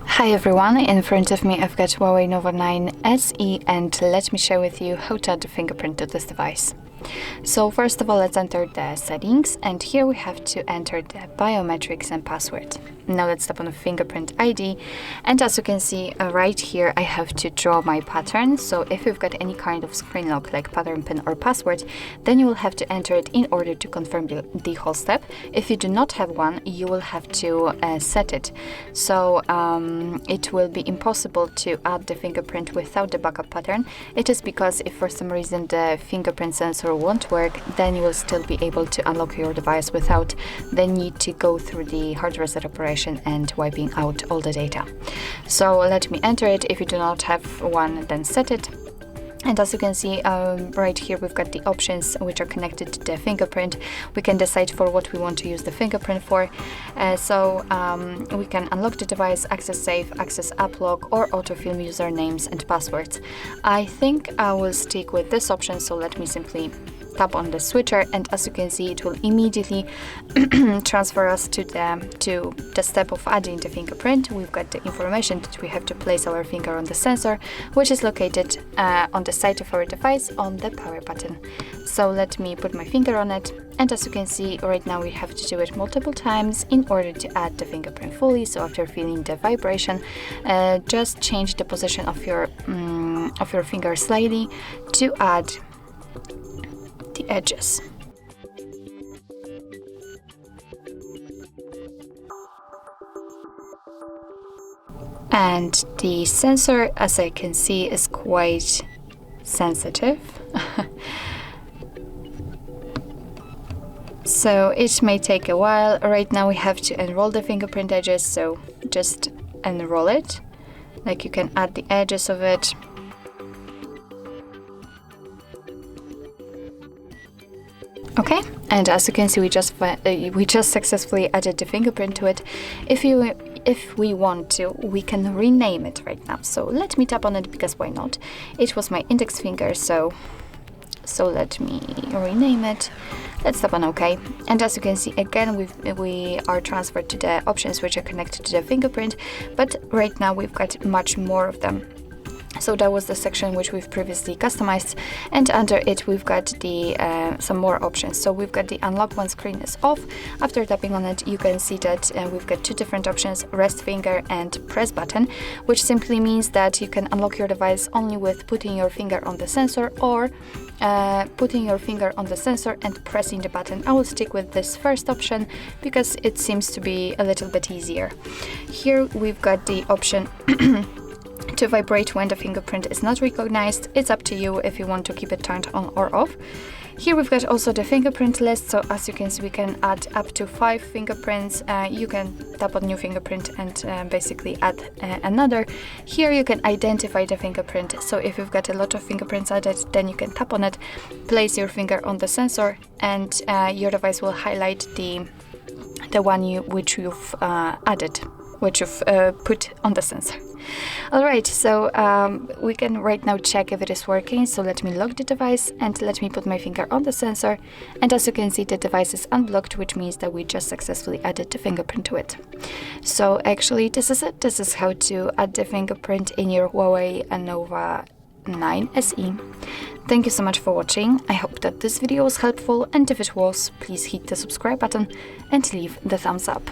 Hi everyone, in front of me I've got HUAWEI Nova 9 SE, and let me share with you how to add the fingerprint to this device. So first of all, let's enter the settings, and here we have to enter the biometrics and password. Now let's tap on the Fingerprint ID, and as you can see right here, I have to draw my pattern. So if you've got any kind of screen lock like pattern pin or password, then you will have to enter it in order to confirm the whole step. If you do not have one, you will have to set it. So it will be impossible to add the fingerprint without the backup pattern. It is because if for some reason the fingerprint sensor won't work, then you will still be able to unlock your device without the need to go through the hard reset operation and wiping out all the data. So let me enter it. If you do not have one, then set it. And as you can see right here, we've got the options which are connected to the fingerprint. We can decide for what we want to use the fingerprint for. We can unlock the device, access safe, access app lock, or autofill usernames and passwords. I think I will stick with this option, so let me simply tap on the switcher, and as you can see, it will immediately transfer us to the step of adding the fingerprint. We've got the information that we have to place our finger on the sensor, which is located on the side of our device on the power button. So let me put my finger on it, and as you can see right now, we have to do it multiple times in order to add the fingerprint fully. So after feeling the vibration, just change the position of your finger slightly to add the edges. And the sensor, as I can see, is quite sensitive. So it may take a while. Right now we have to enroll the fingerprint edges, so just enroll it. Like, you can add the edges of it. Okay, and as you can see, we just successfully added the fingerprint to it. If we want to, we can rename it right now. So let me tap on it, because why not? It was my index finger, so let me rename it. Let's tap on OK, and as you can see, again we are transferred to the options which are connected to the fingerprint, but right now we've got much more of them. So that was the section which we've previously customized, and under it we've got the some more options. So we've got the unlock when screen is off. After tapping on it, you can see that we've got two different options: rest finger and press button, which simply means that you can unlock your device only with putting your finger on the sensor, or putting your finger on the sensor and pressing the button. I will stick with this first option because it seems to be a little bit easier. Here we've got the option to vibrate when the fingerprint is not recognized. It's up to you if you want to keep it turned on or off. Here we've got also the fingerprint list, so as you can see, we can add up to 5 fingerprints. You can tap on new fingerprint and basically add another. Here you can identify the fingerprint, so if you've got a lot of fingerprints added, then you can tap on it, place your finger on the sensor, and your device will highlight the one which you've added, which you've put on the sensor. Alright, so we can right now check if it is working. So let me lock the device and let me put my finger on the sensor, and as you can see, the device is unblocked, which means that we just successfully added the fingerprint to it. So actually this is it. This is how to add the fingerprint in your HUAWEI Nova 9 SE. Thank you so much for watching. I hope that this video was helpful, and if it was, please hit the subscribe button and leave the thumbs up.